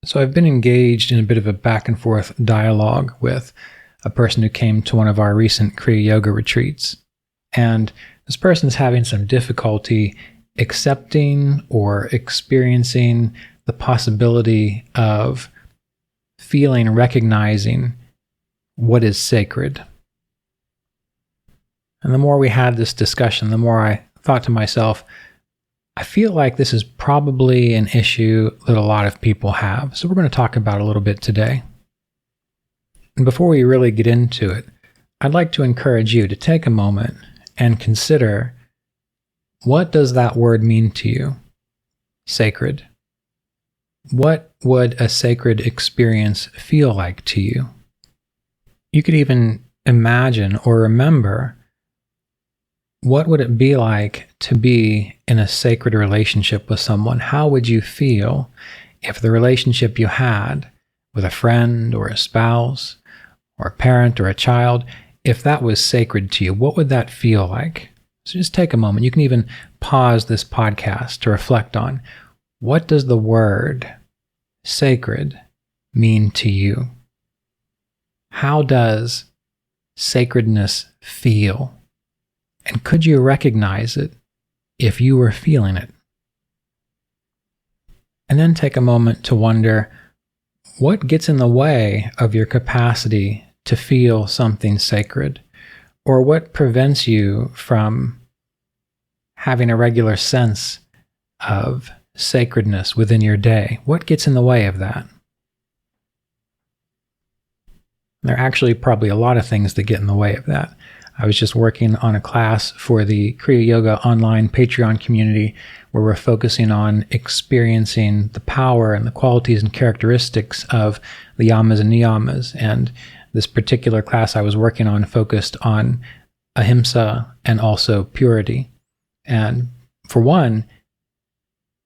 So I've been engaged in a bit of a back and forth dialogue with a person who came to one of our recent Kriya Yoga retreats. And this person is having some difficulty accepting or experiencing the possibility of feeling and recognizing what is sacred. And the more we had this discussion, the more I thought to myself, I feel like this is probably an issue that a lot of people have. So we're going to talk about it a little bit today. And before we really get into it, I'd like to encourage you to take a moment and consider, what does that word mean to you? Sacred. What would a sacred experience feel like to you? You could even imagine or remember, what would it be like to be in a sacred relationship with someone? How would you feel if the relationship you had with a friend or a spouse or a parent or a child, if that was sacred to you? What would that feel like? So just take a moment. You can even pause this podcast to reflect on, what does the word sacred mean to you? How does sacredness feel? And could you recognize it if you were feeling it? And then take a moment to wonder, what gets in the way of your capacity to feel something sacred? Or what prevents you from having a regular sense of sacredness within your day? What gets in the way of that? There are actually probably a lot of things that get in the way of that. I was just working on a class for the Kriya Yoga online Patreon community where we're focusing on experiencing the power and the qualities and characteristics of the yamas and niyamas. And this particular class I was working on focused on ahimsa and also purity. And for one,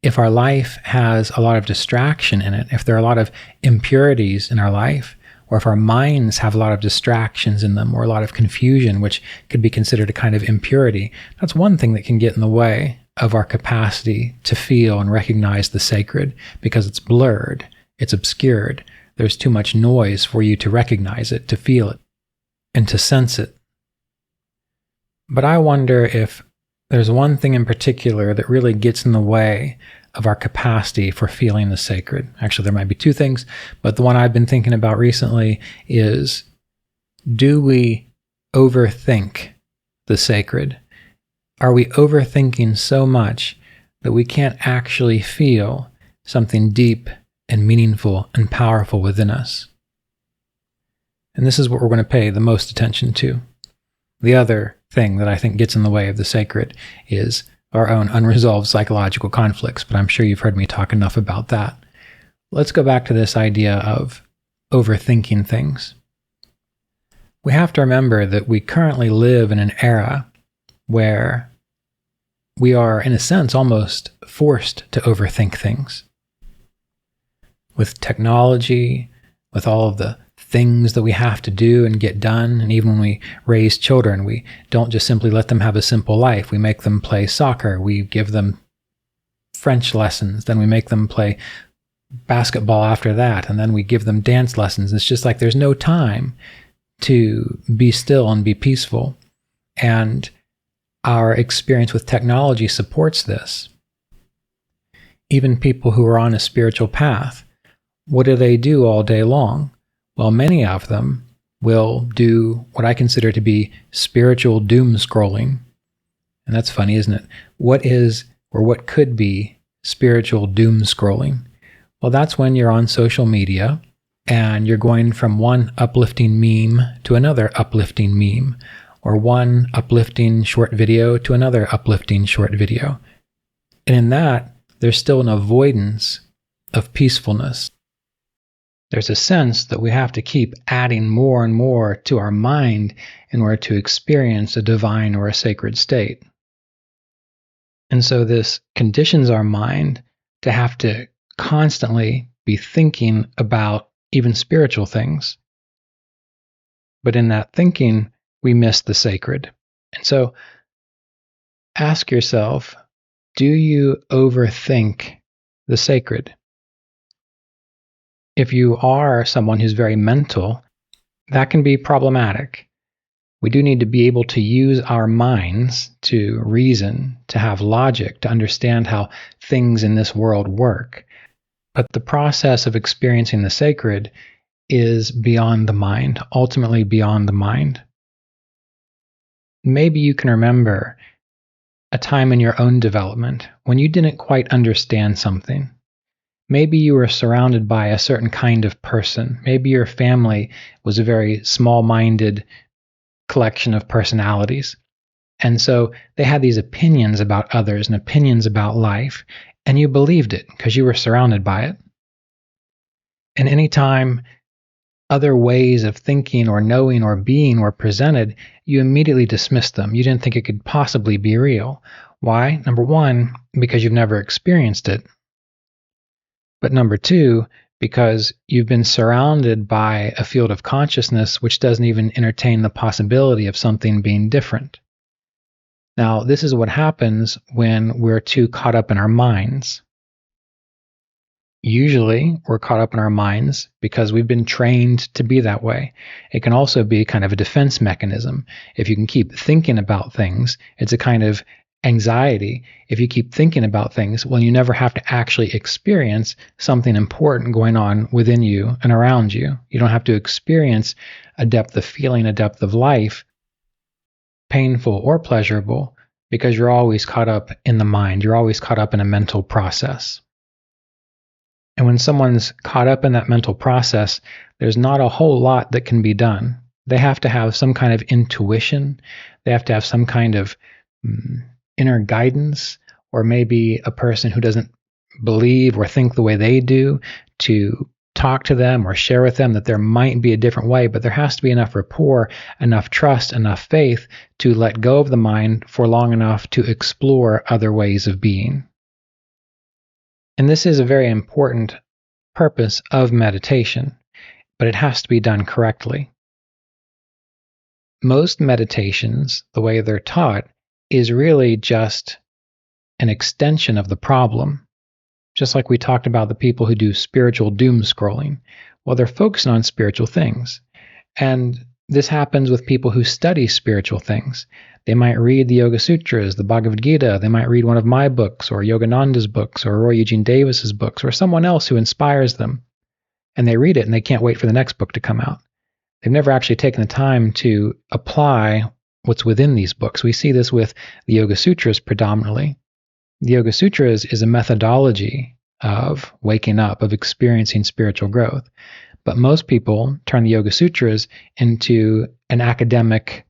if our life has a lot of distraction in it, if there are a lot of impurities in our life, or if our minds have a lot of distractions in them or a lot of confusion, which could be considered a kind of impurity, that's one thing that can get in the way of our capacity to feel and recognize the sacred, because it's blurred, it's obscured. There's too much noise for you to recognize it, to feel it, and to sense it. But I wonder if there's one thing in particular that really gets in the way of our capacity for feeling the sacred. Actually, there might be two things, but the one I've been thinking about recently is, do we overthink the sacred? Are we overthinking so much that we can't actually feel something deep and meaningful and powerful within us? And this is what we're going to pay the most attention to. The other thing that I think gets in the way of the sacred is our own unresolved psychological conflicts, but I'm sure you've heard me talk enough about that. Let's go back to this idea of overthinking things. We have to remember that we currently live in an era where we are, in a sense, almost forced to overthink things. With technology, with all of the things that we have to do and get done. And even when we raise children, we don't just simply let them have a simple life. We make them play soccer. We give them French lessons. Then we make them play basketball after that. And then we give them dance lessons. It's just like there's no time to be still and be peaceful. And our experience with technology supports this. Even people who are on a spiritual path, what do they do all day long? Well, many of them will do what I consider to be spiritual doom scrolling. And that's funny, isn't it? What is, or what could be, spiritual doom scrolling? Well, that's when you're on social media and you're going from one uplifting meme to another uplifting meme, or one uplifting short video to another uplifting short video. And in that, there's still an avoidance of peacefulness. There's a sense that we have to keep adding more and more to our mind in order to experience a divine or a sacred state. And so this conditions our mind to have to constantly be thinking about even spiritual things. But in that thinking, we miss the sacred. And so ask yourself, do you overthink the sacred? If you are someone who's very mental, that can be problematic. We do need to be able to use our minds to reason, to have logic, to understand how things in this world work. But the process of experiencing the sacred is beyond the mind, ultimately beyond the mind. Maybe you can remember a time in your own development when you didn't quite understand something. Maybe you were surrounded by a certain kind of person. Maybe your family was a very small-minded collection of personalities. And so they had these opinions about others and opinions about life, and you believed it because you were surrounded by it. And anytime other ways of thinking or knowing or being were presented, you immediately dismissed them. You didn't think it could possibly be real. Why? Number one, because you've never experienced it. But number two, because you've been surrounded by a field of consciousness which doesn't even entertain the possibility of something being different. Now, this is what happens when we're too caught up in our minds. Usually, we're caught up in our minds because we've been trained to be that way. It can also be kind of a defense mechanism. If you can keep thinking about things, it's a kind of anxiety. If you keep thinking about things, well, you never have to actually experience something important going on within you and around you. You don't have to experience a depth of feeling, a depth of life, painful or pleasurable, because you're always caught up in the mind. You're always caught up in a mental process. And when someone's caught up in that mental process, there's not a whole lot that can be done. They have to have some kind of intuition. They have to have some kind of inner guidance, or maybe a person who doesn't believe or think the way they do to talk to them or share with them that there might be a different way, but there has to be enough rapport, enough trust, enough faith to let go of the mind for long enough to explore other ways of being. And this is a very important purpose of meditation, but it has to be done correctly. Most meditations, the way they're taught, is really just an extension of the problem. Just like we talked about the people who do spiritual doom scrolling. Well, they're focusing on spiritual things. And this happens with people who study spiritual things. They might read the Yoga Sutras, the Bhagavad Gita. They might read one of my books or Yogananda's books or Roy Eugene Davis's books or someone else who inspires them. And they read it and they can't wait for the next book to come out. They've never actually taken the time to apply what's within these books. We see this with the Yoga Sutras predominantly. The Yoga Sutras is a methodology of waking up, of experiencing spiritual growth. But most people turn the Yoga Sutras into an academic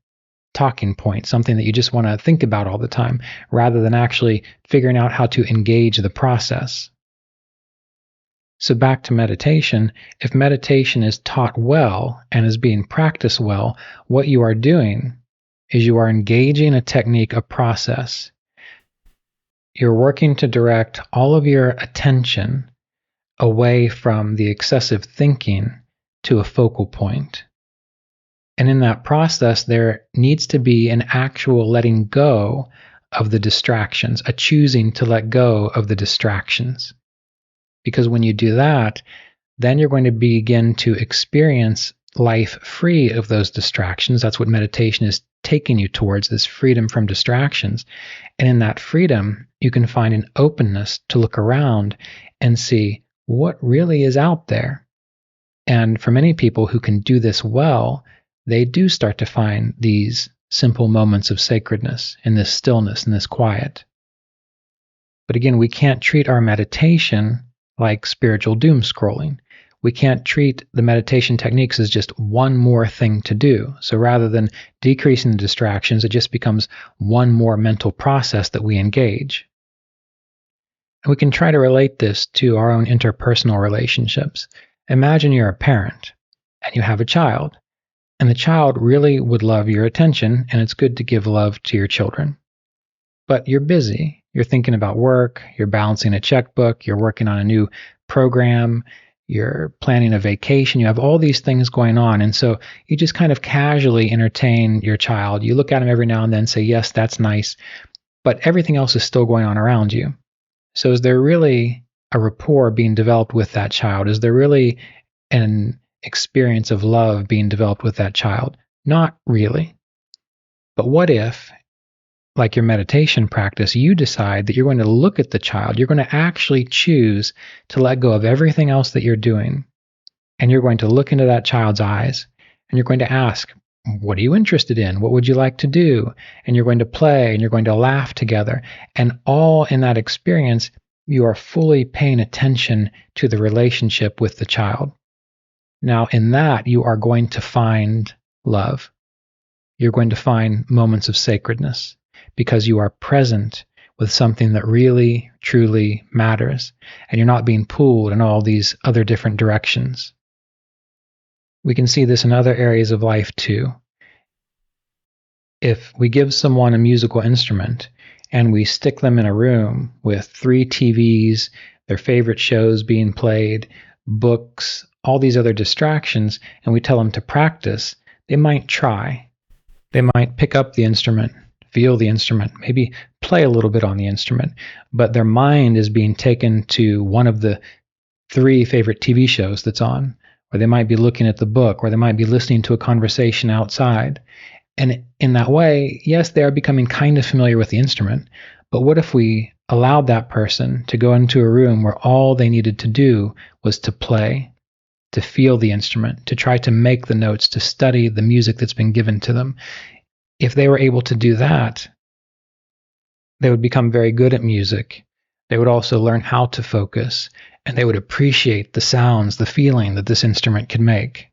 talking point, something that you just want to think about all the time, rather than actually figuring out how to engage the process. So back to meditation. If meditation is taught well and is being practiced well, what you are doing is you are engaging a technique, a process. You're working to direct all of your attention away from the excessive thinking to a focal point. And in that process, there needs to be an actual letting go of the distractions, a choosing to let go of the distractions. Because when you do that, then you're going to begin to experience life free of those distractions. That's what meditation is taking you towards, this freedom from distractions. And in that freedom, you can find an openness to look around and see what really is out there. And for many people who can do this well, they do start to find these simple moments of sacredness in this stillness, in this quiet. But again, we can't treat our meditation like spiritual doom scrolling. We can't treat the meditation techniques as just one more thing to do. So rather than decreasing the distractions, it just becomes one more mental process that we engage. And we can try to relate this to our own interpersonal relationships. Imagine you're a parent and you have a child, and the child really would love your attention, and it's good to give love to your children. But you're busy. You're thinking about work, you're balancing a checkbook, you're working on a new program, you're planning a vacation, you have all these things going on. And so you just kind of casually entertain your child. You look at him every now and then, say, yes, that's nice, but everything else is still going on around you. So is there really a rapport being developed with that child? Is there really an experience of love being developed with that child? Not really. But what if, like your meditation practice, you decide that you're going to look at the child, you're going to actually choose to let go of everything else that you're doing, and you're going to look into that child's eyes, and you're going to ask, what are you interested in? What would you like to do? And you're going to play, and you're going to laugh together. And all in that experience, you are fully paying attention to the relationship with the child. Now, in that, you are going to find love. You're going to find moments of sacredness because you are present with something that really, truly matters, and you're not being pulled in all these other different directions. We can see this in other areas of life too. If we give someone a musical instrument and we stick them in a room with 3 TVs, their favorite shows being played, books, all these other distractions, and we tell them to practice, they might try. They might pick up the instrument, feel the instrument, maybe play a little bit on the instrument, but their mind is being taken to one of the 3 favorite TV shows that's on, or they might be looking at the book, or they might be listening to a conversation outside. And in that way, yes, they are becoming kind of familiar with the instrument, but what if we allowed that person to go into a room where all they needed to do was to play, to feel the instrument, to try to make the notes, to study the music that's been given to them? If they were able to do that, they would become very good at music. They would also learn how to focus, and they would appreciate the sounds, the feeling that this instrument can make.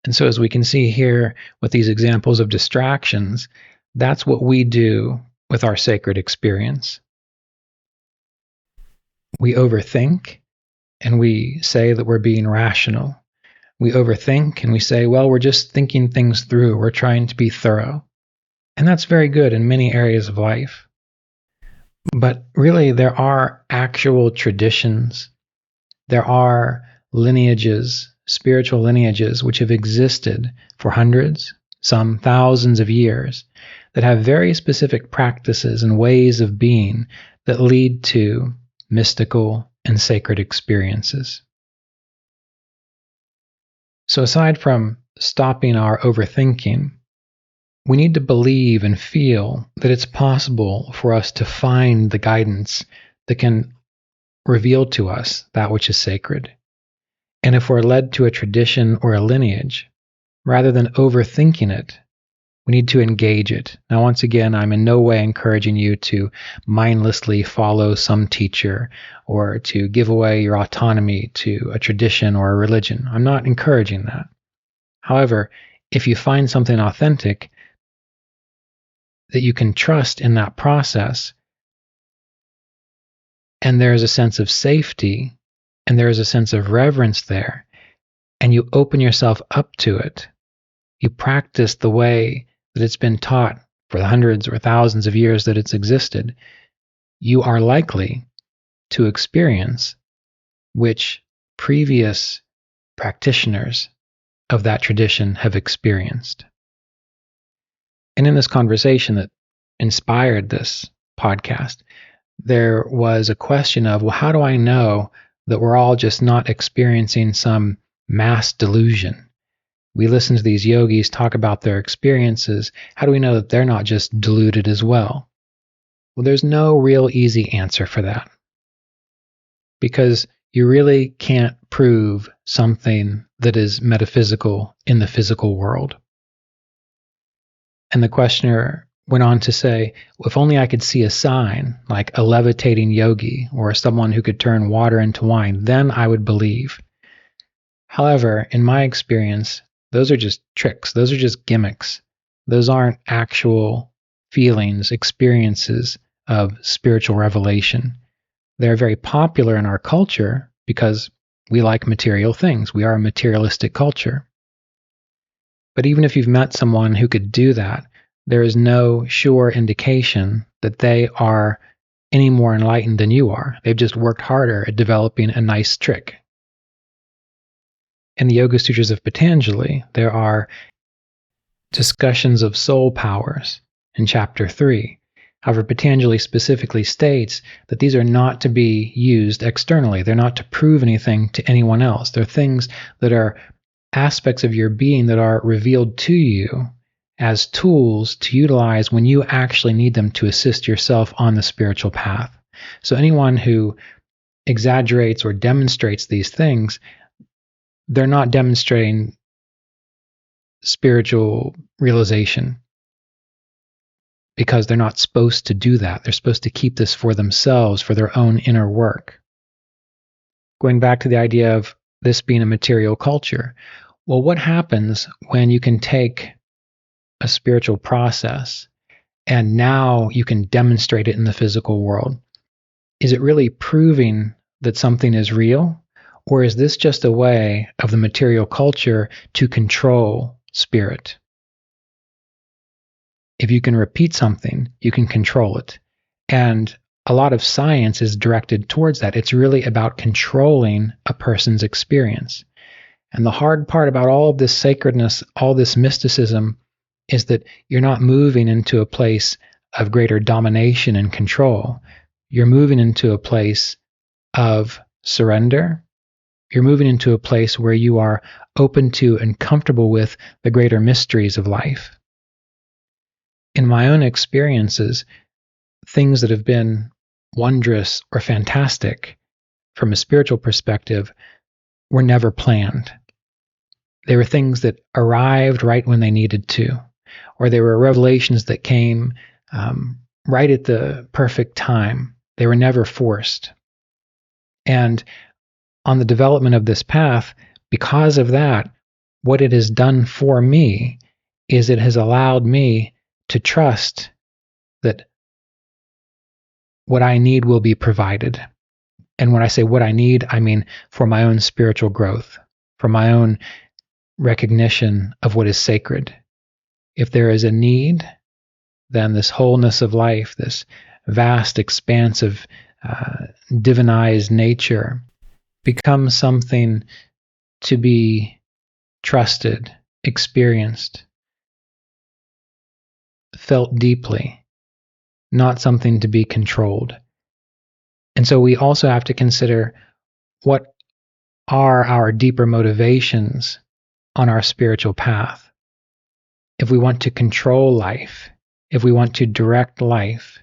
And so as we can see here with these examples of distractions, that's what we do with our sacred experience. We overthink, and we say that we're being rational. We overthink and we say, well, we're just thinking things through. We're trying to be thorough. And that's very good in many areas of life. But really, there are actual traditions. There are lineages, spiritual lineages, which have existed for hundreds, some thousands of years, that have very specific practices and ways of being that lead to mystical and sacred experiences. So aside from stopping our overthinking, we need to believe and feel that it's possible for us to find the guidance that can reveal to us that which is sacred. And if we're led to a tradition or a lineage, rather than overthinking it, we need to engage it. Now, once again, I'm in no way encouraging you to mindlessly follow some teacher or to give away your autonomy to a tradition or a religion. I'm not encouraging that. However, if you find something authentic that you can trust in that process, and there is a sense of safety, and there is a sense of reverence there, and you open yourself up to it, you practice the way that it's been taught for the hundreds or thousands of years that it's existed, you are likely to experience which previous practitioners of that tradition have experienced. And in this conversation that inspired this podcast, there was a question of, well, how do I know that we're all just not experiencing some mass delusion? We listen to these yogis talk about their experiences. How do we know that they're not just deluded as well? Well, there's no real easy answer for that, because you really can't prove something that is metaphysical in the physical world. And the questioner went on to say, if only I could see a sign like a levitating yogi or someone who could turn water into wine, then I would believe. However, in my experience, those are just tricks. Those are just gimmicks. Those aren't actual feelings, experiences of spiritual revelation. They're very popular in our culture because we like material things. We are a materialistic culture. But even if you've met someone who could do that, there is no sure indication that they are any more enlightened than you are. They've just worked harder at developing a nice trick. In the Yoga Sutras of Patanjali, there are discussions of soul powers in chapter 3, However, Patanjali specifically states that these are not to be used externally. They're not to prove anything to anyone else. They're things that are aspects of your being that are revealed to you as tools to utilize when you actually need them to assist yourself on the spiritual path. So anyone who exaggerates or demonstrates these things, they're not demonstrating spiritual realization, because they're not supposed to do that. They're supposed to keep this for themselves, for their own inner work. Going back to the idea of this being a material culture, well, what happens when you can take a spiritual process and now you can demonstrate it in the physical world? Is it really proving that something is real? Or is this just a way of the material culture to control spirit? If you can repeat something, you can control it. And a lot of science is directed towards that. It's really about controlling a person's experience. And the hard part about all of this sacredness, all this mysticism, is that you're not moving into a place of greater domination and control. You're moving into a place of surrender. You're moving into a place where you are open to and comfortable with the greater mysteries of life. In my own experiences, things that have been wondrous or fantastic from a spiritual perspective were never planned. They were things that arrived right when they needed to, or they were revelations that came right at the perfect time. They were never forced. And on the development of this path, because of that, what it has done for me is it has allowed me to trust that what I need will be provided. And when I say what I need, I mean for my own spiritual growth, for my own recognition of what is sacred. If there is a need, then this wholeness of life, this vast expanse of divinized nature, becomes something to be trusted, experienced, felt deeply, not something to be controlled. And so we also have to consider what are our deeper motivations on our spiritual path. If we want to control life, if we want to direct life,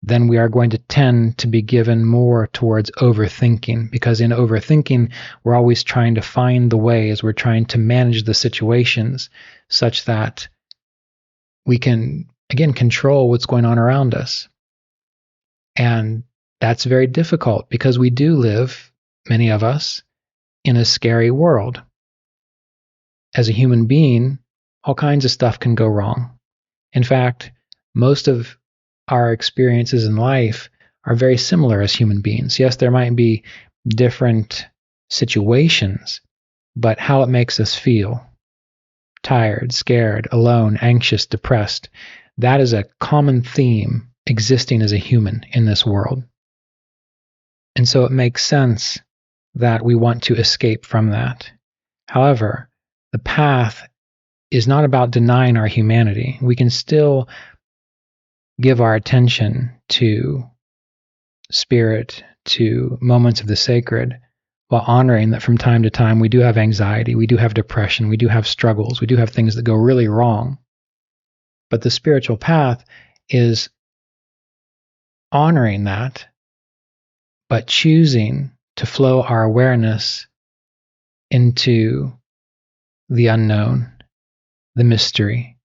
then we are going to tend to be given more towards overthinking, because in overthinking, we're always trying to find the ways, we're trying to manage the situations such that we can, again, control what's going on around us. And that's very difficult because we do live, many of us, in a scary world. As a human being, all kinds of stuff can go wrong. In fact, most of our experiences in life are very similar as human beings. Yes, there might be different situations, but how it makes us feel, tired, scared, alone, anxious, depressed, that is a common theme existing as a human in this world. And so it makes sense that we want to escape from that. However, the path is not about denying our humanity. We can still give our attention to spirit, to moments of the sacred, while honoring that from time to time we do have anxiety, we do have depression, we do have struggles, we do have things that go really wrong. But the spiritual path is honoring that, but choosing to flow our awareness into the unknown, the mystery.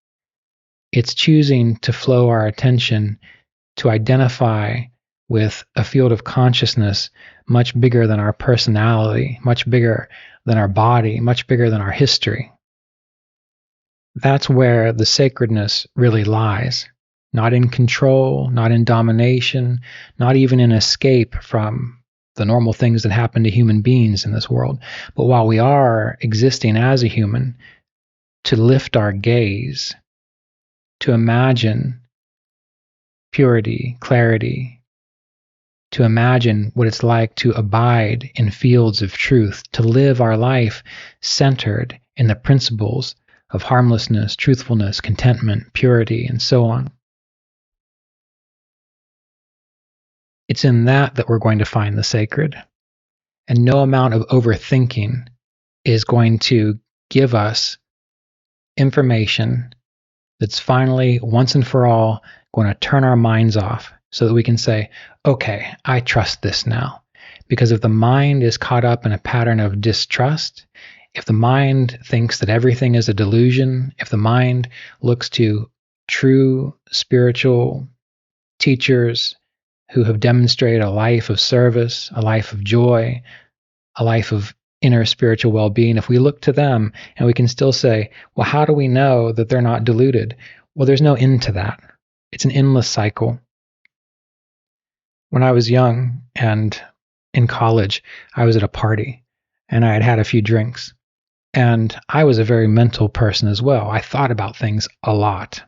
It's choosing to flow our attention to identify with a field of consciousness much bigger than our personality, much bigger than our body, much bigger than our history. That's where the sacredness really lies. Not in control, not in domination, not even in escape from the normal things that happen to human beings in this world. But while we are existing as a human, to lift our gaze, to imagine purity, clarity, to imagine what it's like to abide in fields of truth, to live our life centered in the principles of harmlessness, truthfulness, contentment, purity, and so on. It's in that we're going to find the sacred. And no amount of overthinking is going to give us information that's finally, once and for all, going to turn our minds off so that we can say, okay, I trust this now. Because if the mind is caught up in a pattern of distrust, if the mind thinks that everything is a delusion, if the mind looks to true spiritual teachers who have demonstrated a life of service, a life of joy, a life of inner spiritual well-being, if we look to them and we can still say, well, how do we know that they're not deluded? Well, there's no end to that. It's an endless cycle. When I was young and in college, I was at a party and I had had a few drinks. And I was a very mental person as well. I thought about things a lot.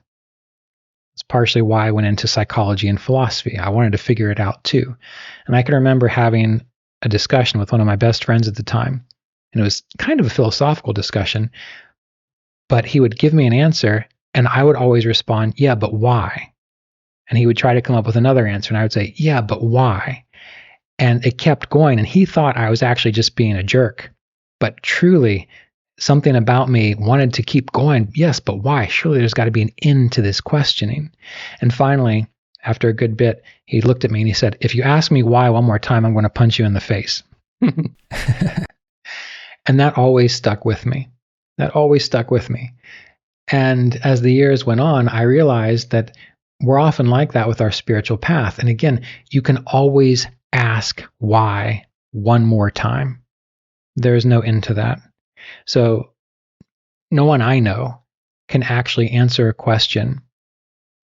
It's partially why I went into psychology and philosophy. I wanted to figure it out too. And I can remember having a discussion with one of my best friends at the time. And it was kind of a philosophical discussion, but he would give me an answer and I would always respond, yeah, but why? And he would try to come up with another answer and I would say, yeah, but why? And it kept going. And he thought I was actually just being a jerk. But truly, something about me wanted to keep going. Yes, but why? Surely there's got to be an end to this questioning. And finally, after a good bit, he looked at me and he said, if you ask me why one more time, I'm going to punch you in the face. And that always stuck with me. That always stuck with me. And as the years went on, I realized that we're often like that with our spiritual path. And again, you can always ask why one more time. There is no end to that. So no one I know can actually answer a question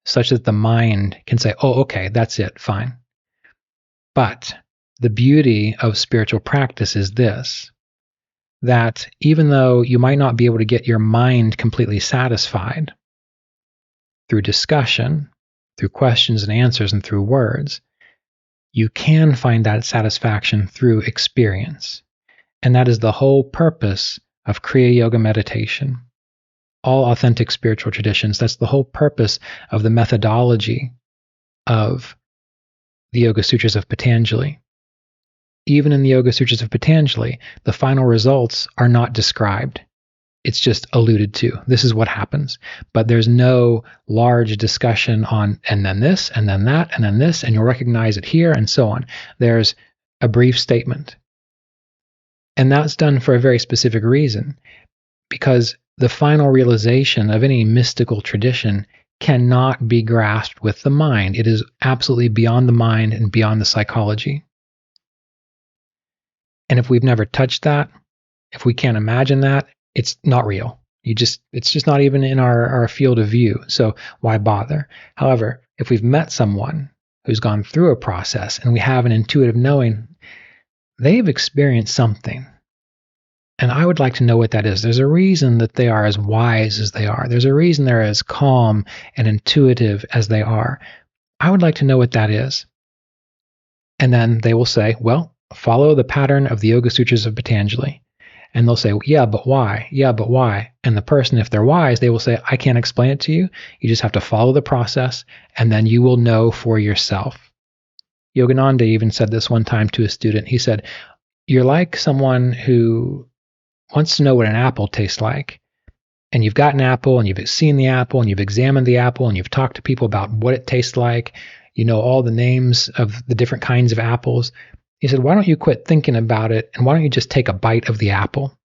such that the mind can say, oh, okay, that's it, fine. But the beauty of spiritual practice is this, that even though you might not be able to get your mind completely satisfied through discussion, through questions and answers, and through words, you can find that satisfaction through experience. And that is the whole purpose of Kriya Yoga meditation. All authentic spiritual traditions, that's the whole purpose of the methodology of the Yoga Sutras of Patanjali. Even in the Yoga Sutras of Patanjali, the final results are not described. It's just alluded to. This is what happens. But there's no large discussion on, and then this, and then that, and then this, and you'll recognize it here, and so on. There's a brief statement. And that's done for a very specific reason, because the final realization of any mystical tradition cannot be grasped with the mind. It is absolutely beyond the mind and beyond the psychology. And if we've never touched that, if we can't imagine that, it's not real. It's just not even in our field of view. So why bother? However, if we've met someone who's gone through a process and we have an intuitive knowing, they've experienced something. And I would like to know what that is. There's a reason that they are as wise as they are. There's a reason they're as calm and intuitive as they are. I would like to know what that is. And then they will say, well, follow the pattern of the Yoga Sutras of Patanjali. And they'll say, yeah, but why? Yeah, but why? And the person, if they're wise, they will say, I can't explain it to you. You just have to follow the process, and then you will know for yourself. Yogananda even said this one time to a student. He said, you're like someone who wants to know what an apple tastes like. And you've got an apple, and you've seen the apple, and you've examined the apple, and you've talked to people about what it tastes like. You know all the names of the different kinds of apples. He said, why don't you quit thinking about it, and why don't you just take a bite of the apple?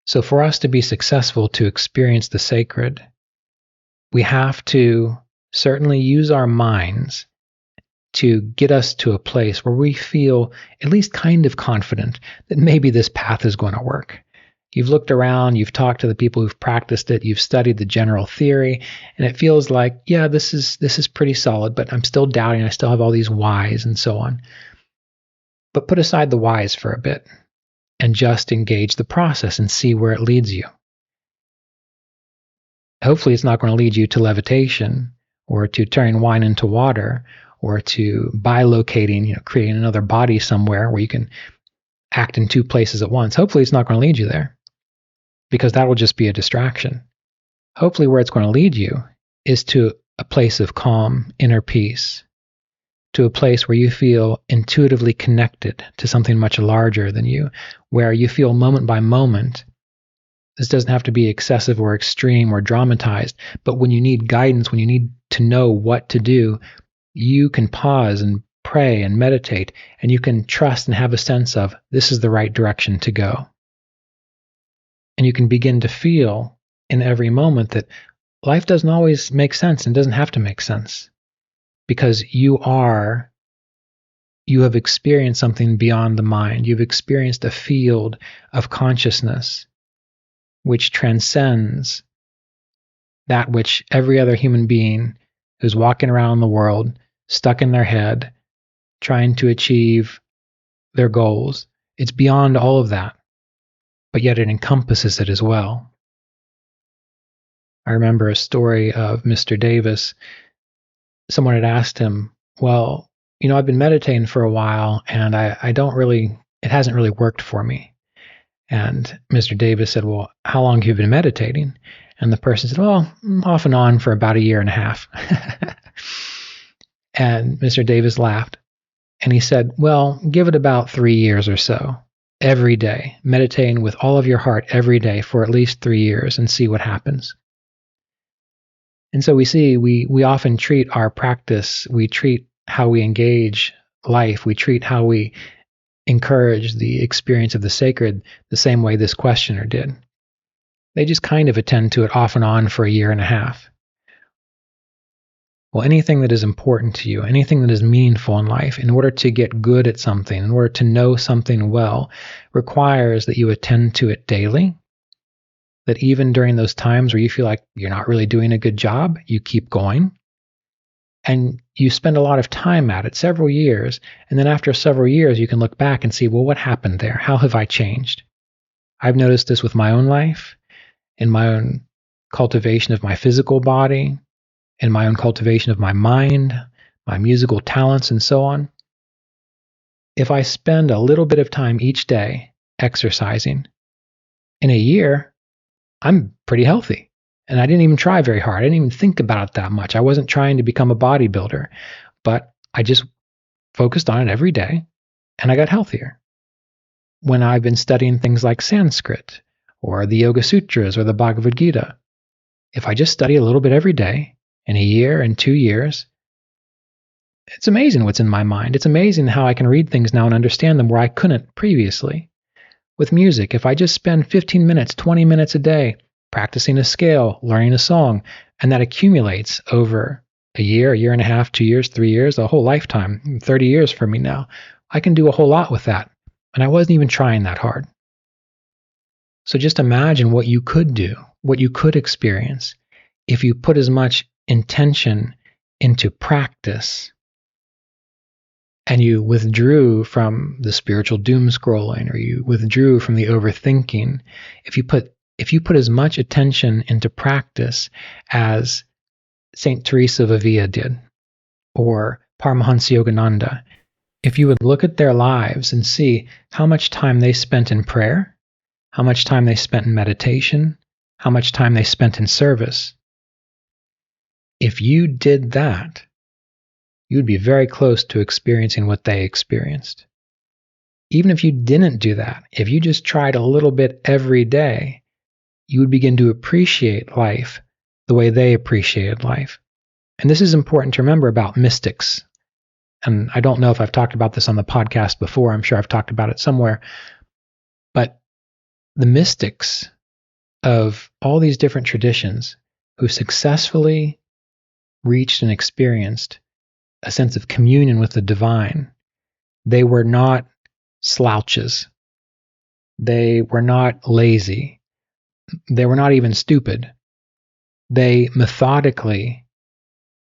So for us to be successful to experience the sacred, we have to certainly use our minds to get us to a place where we feel at least kind of confident that maybe this path is going to work. You've looked around, you've talked to the people who've practiced it, you've studied the general theory, and it feels like, yeah, this is pretty solid, but I'm still doubting, I still have all these whys and so on. But put aside the whys for a bit and just engage the process and see where it leads you. Hopefully it's not going to lead you to levitation or to turning wine into water or to bilocating, creating another body somewhere where you can act in two places at once. Hopefully it's not going to lead you there, because that will just be a distraction. Hopefully where it's going to lead you is to a place of calm, inner peace, to a place where you feel intuitively connected to something much larger than you, where you feel moment by moment. This doesn't have to be excessive or extreme or dramatized, but when you need guidance, when you need to know what to do, you can pause and pray and meditate, and you can trust and have a sense of this is the right direction to go. And you can begin to feel in every moment that life doesn't always make sense and doesn't have to make sense, because you have experienced something beyond the mind. You've experienced a field of consciousness which transcends that which every other human being who's walking around the world, stuck in their head, trying to achieve their goals. It's beyond all of that, but yet it encompasses it as well. I remember a story of Mr. Davis. Someone had asked him, well, I've been meditating for a while and it hasn't really worked for me. And Mr. Davis said, well, how long have you been meditating? And the person said, well, off and on for about 1.5 years. And Mr. Davis laughed. And he said, well, give it about 3 years or so, every day, meditating with all of your heart every day for at least 3 years and see what happens. And so we see we often treat our practice, we treat how we engage life, we treat how we encourage the experience of the sacred the same way this questioner did. They just kind of attend to it off and on for 1.5 years. Well, anything that is important to you, anything that is meaningful in life, in order to get good at something, in order to know something well, requires that you attend to it daily. That even during those times where you feel like you're not really doing a good job, you keep going. And you spend a lot of time at it, several years. And then after several years, you can look back and see, well, what happened there? How have I changed? I've noticed this with my own life, in my own cultivation of my physical body, in my own cultivation of my mind, my musical talents, and so on. If I spend a little bit of time each day exercising, in a year, I'm pretty healthy. And I didn't even try very hard. I didn't even think about it that much. I wasn't trying to become a bodybuilder, but I just focused on it every day, and I got healthier. When I've been studying things like Sanskrit, or the Yoga Sutras, or the Bhagavad Gita, if I just study a little bit every day, in 1 year and 2 years, it's amazing what's in my mind. It's amazing how I can read things now and understand them where I couldn't previously. With music, if I just spend 15 minutes, 20 minutes a day practicing a scale, learning a song, and that accumulates over 1 year, 1.5 years, 2 years, 3 years, a whole lifetime, 30 years for me now, I can do a whole lot with that. And I wasn't even trying that hard. So just imagine what you could do, what you could experience if you put as much intention into practice and you withdrew from the spiritual doom scrolling, or you withdrew from the overthinking. If you put as much attention into practice as Saint Teresa of Avila did, or Paramahansa Yogananda, if you would look at their lives and see how much time they spent in prayer, how much time they spent in meditation, how much time they spent in service, if you did that, you'd be very close to experiencing what they experienced. Even if you didn't do that, if you just tried a little bit every day, you would begin to appreciate life the way they appreciated life. And this is important to remember about mystics. And I don't know if I've talked about this on the podcast before. I'm sure I've talked about it somewhere. But the mystics of all these different traditions who successfully reached and experienced a sense of communion with the divine, they were not slouches. They were not lazy. They were not even stupid. They methodically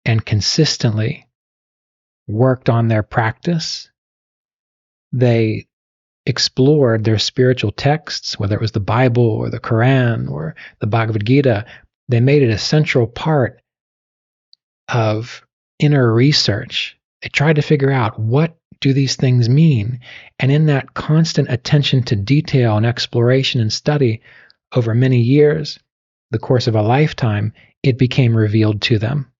and consistently worked on their practice. They explored their spiritual texts, whether it was the Bible or the Quran or the Bhagavad Gita. They made it a central part of inner research. They tried to figure out, what do these things mean? And in that constant attention to detail and exploration and study over many years, the course of a lifetime, it became revealed to them.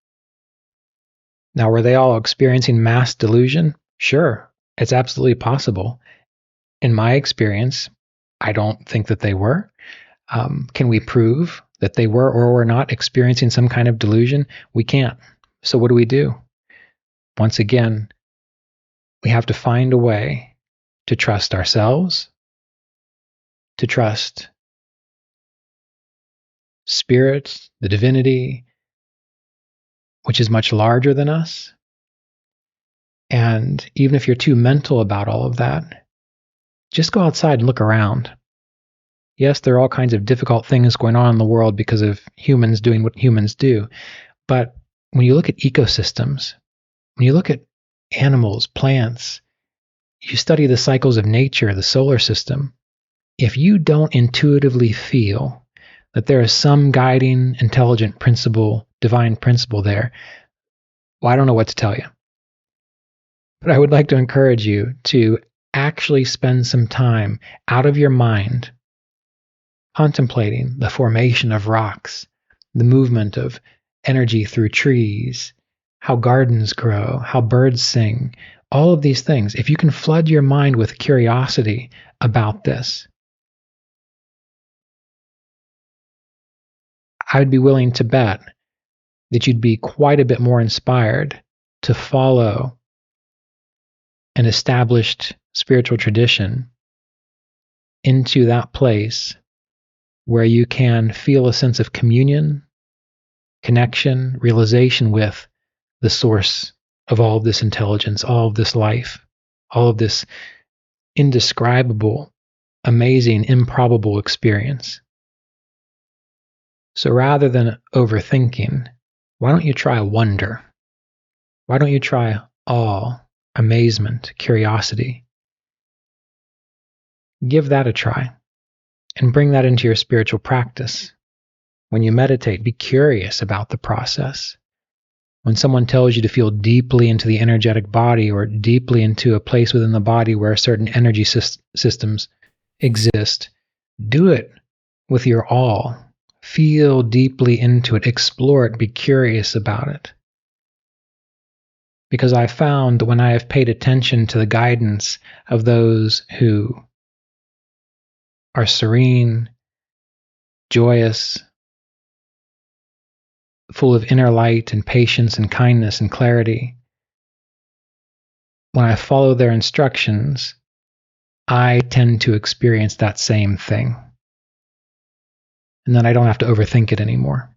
Now, were they all experiencing mass delusion? Sure, it's absolutely possible. In my experience, I don't think that they were. Can we prove that they were or were not experiencing some kind of delusion? We can't. So what do? Once again, we have to find a way to trust ourselves, to trust spirit, the divinity, which is much larger than us. And even if you're too mental about all of that, just go outside and look around. Yes, there are all kinds of difficult things going on in the world because of humans doing what humans do. But when you look at ecosystems, when you look at animals, plants, you study the cycles of nature, the solar system, if you don't intuitively feel that there is some guiding, intelligent principle, divine principle there, well, I don't know what to tell you. But I would like to encourage you to actually spend some time out of your mind contemplating the formation of rocks, the movement of energy through trees, how gardens grow, how birds sing, all of these things. If you can flood your mind with curiosity about this, I would be willing to bet that you'd be quite a bit more inspired to follow an established spiritual tradition into that place where you can feel a sense of communion, connection, realization with the source of all of this intelligence, all of this life, all of this indescribable, amazing, improbable experience. So rather than overthinking, why don't you try wonder? Why don't you try awe, amazement, curiosity? Give that a try and bring that into your spiritual practice. When you meditate, be curious about the process. When someone tells you to feel deeply into the energetic body or deeply into a place within the body where certain energy systems exist, do it with your all. Feel deeply into it, explore it, be curious about it. Because I found that when I have paid attention to the guidance of those who are serene, joyous, full of inner light and patience and kindness and clarity, when I follow their instructions, I tend to experience that same thing. And then I don't have to overthink it anymore.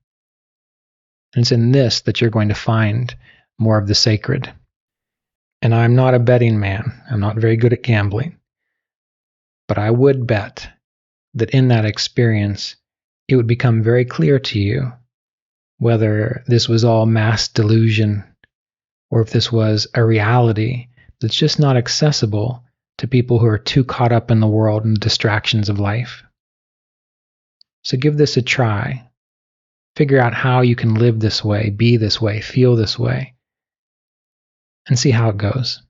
And it's in this that you're going to find more of the sacred. And I'm not a betting man. I'm not very good at gambling. But I would bet that in that experience, it would become very clear to you whether this was all mass delusion or if this was a reality that's just not accessible to people who are too caught up in the world and the distractions of life. So give this a try. Figure out how you can live this way, be this way, feel this way, and see how it goes.